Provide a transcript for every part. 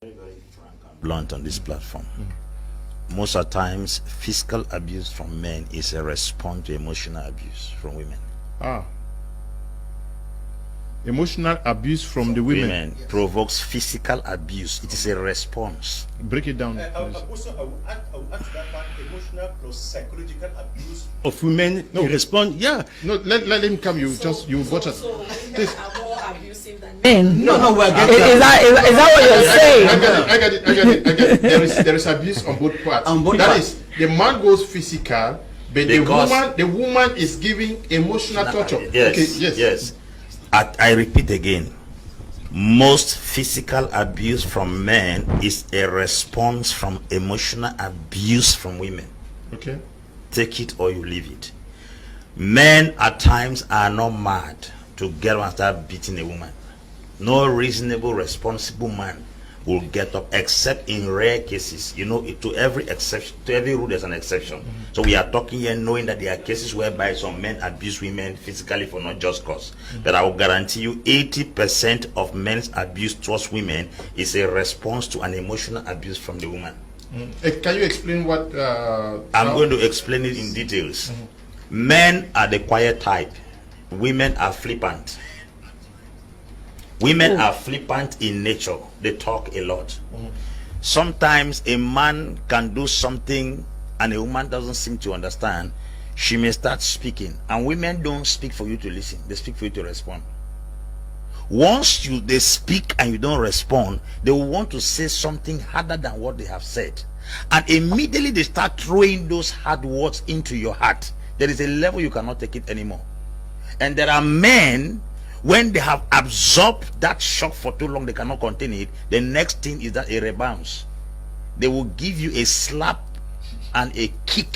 very frank and blunt on this platform. Most of the times, physical abuse from men is a response to emotional abuse from women. Emotional abuse from the women. Women provokes physical abuse. It is a response. Break it down. Also, I will add to that part, emotional plus psychological abuse of women. No. Respond. Yeah. No, let him come. You watch it. So women are more abusive than Men. No, we're Is getting that what you're saying? I get it. There is abuse on both parts. On both That parts. is, the man goes physical, but the woman is giving emotional torture. Yes, Okay, yes. I repeat again. Most physical abuse from men is a response from emotional abuse from women. Okay. Take it or you leave it. Men at times are not mad to get up and start beating a woman. No reasonable, responsible man will get up, except in rare cases. You know, to every exception, to every rule there's an exception. So we are talking here knowing that there are cases whereby some men abuse women physically for not just cause. But I will guarantee you 80% of men's abuse towards women is a response to an emotional abuse from the woman. Can you explain what? I'm going to explain it in details. Men are the quiet type. Women are flippant. Women are flippant in nature. They talk a lot. Sometimes a man can do something and a woman doesn't seem to understand. She may start speaking, and women don't speak for you to listen. They speak for you to respond. Once they speak and you don't respond, they will want to say something harder than what they have said, and immediately they start throwing those hard words into your heart. There is a level you cannot take it anymore. And there are men, when they have absorbed that shock for too long, they cannot contain it. The next thing is that it rebounds. They will give you a slap and a kick.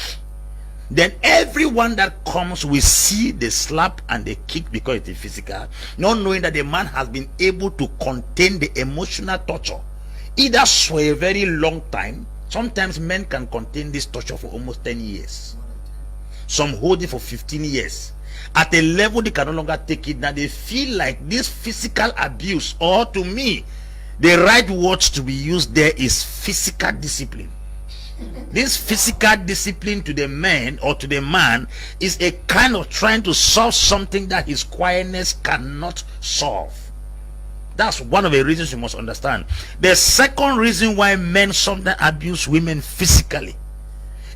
Then everyone that comes will see the slap and the kick because it is physical, not knowing that the man has been able to contain the emotional torture, either for a very long time. Sometimes men can contain this torture for almost 10 years. Some hold it for 15 years. At a level they can no longer take it. Now they feel like this physical abuse, or to me, the right words to be used there is physical discipline. This physical discipline to the man or to the man is a kind of trying to solve something that his quietness cannot solve. That's one of the reasons you must understand. The second reason why men sometimes abuse women physically,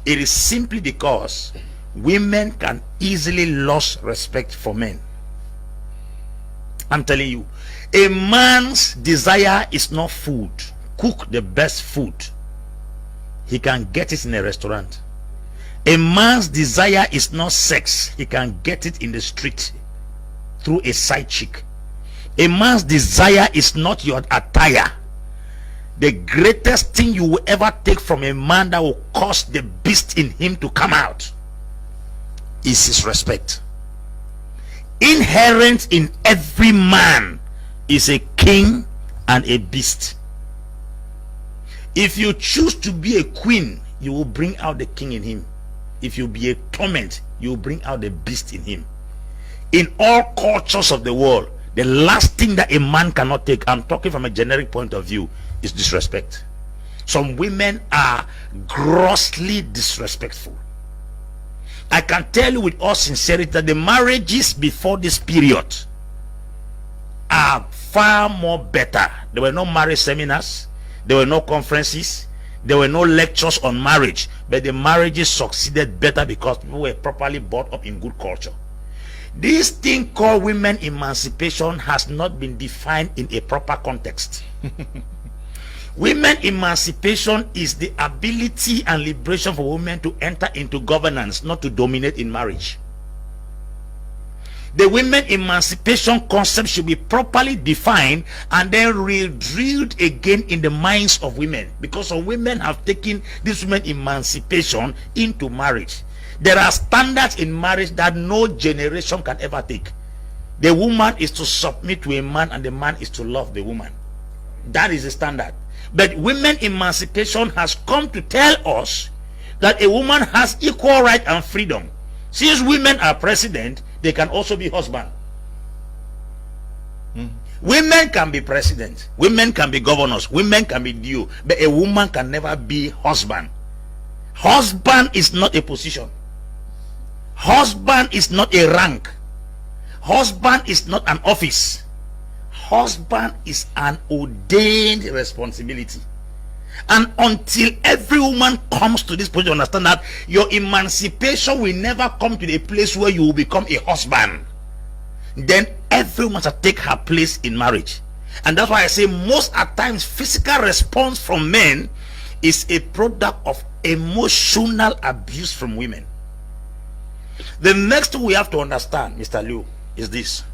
it is simply because women can easily lose respect for men. I'm telling you, a man's desire is not food. Cook the best food, he can get it in a restaurant. A man's desire is not sex. He can get it in the street through a side chick. A man's desire is not your attire. The greatest thing you will ever take from a man that will cause the beast in him to come out is his respect. Inherent in every man is a king and a beast. If you choose to be a queen, you will bring out the king in him. If you be a torment, you will bring out the beast in him. In all cultures of the world, the last thing that a man cannot take, I'm talking from a generic point of view, is disrespect. Some women are grossly disrespectful. I can tell you with all sincerity that the marriages before this period are far more better. There were no marriage seminars, there were no conferences, there were no lectures on marriage, but the marriages succeeded better because people were properly brought up in good culture. This thing called women emancipation has not been defined in a proper context. Women emancipation is the ability and liberation for women to enter into governance, not to dominate in marriage. The women emancipation concept should be properly defined and then re-drilled again in the minds of women, because some women have taken this women emancipation into marriage. There are standards in marriage that no generation can ever take. The woman is to submit to a man and the man is to love the woman. That is the standard. But women emancipation has come to tell us that a woman has equal right and freedom. Since women are president, they can also be husband. Women can be president, women can be governors, women can be DO, but a woman can never be husband. Husband is not a position. Husband is not a rank. Husband is not an office. Husband is an ordained responsibility. And until every woman comes to this point to understand that your emancipation will never come to the place where you will become a husband, then every woman shall take her place in marriage. And that's why I say most at times physical response from men is a product of emotional abuse from women. The next thing we have to understand, Mr. Liu, is this: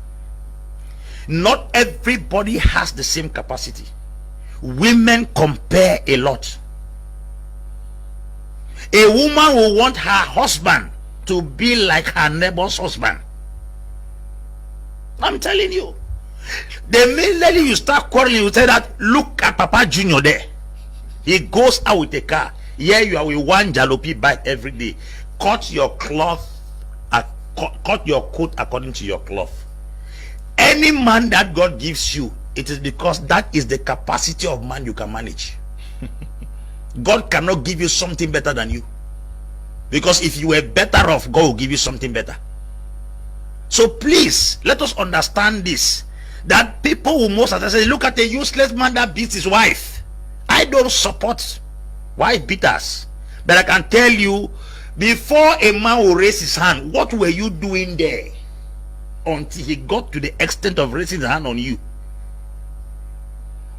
not everybody has the same capacity. Women compare a lot. A woman will want her husband to be like her neighbor's husband. I'm telling you. The minute you start quarreling, you say that, look at Papa Junior there. He goes out with a car. Here you are with one jalopy bike every day. Cut your cloth, cut your coat according to your cloth. Any man that God gives you, it is because that is the capacity of man you can manage. God cannot give you something better than you. Because if you were better off, God will give you something better. So please, let us understand this. That people will most of the time say, look at a useless man that beats his wife. I don't support wife beaters. But I can tell you, before a man will raise his hand, what were you doing there? Until he got to the extent of raising his hand on you.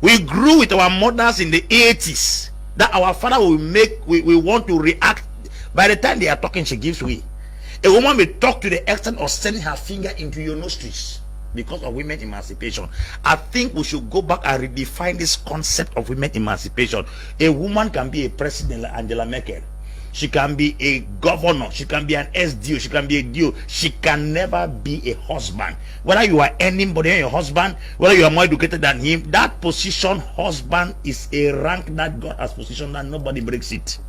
We grew with our mothers in the 80s. That our father will make, we want to react. By the time they are talking, she gives way. A woman will talk to the extent of sending her finger into your nostrils because of women emancipation. I think we should go back and redefine this concept of women emancipation. A woman can be a president like Angela Merkel. She can be a governor. She can be an SDO. She can be a DO. She can never be a husband. Whether you are anybody than your husband, whether you are more educated than him, that position, husband, is a rank that God has positioned and nobody breaks it.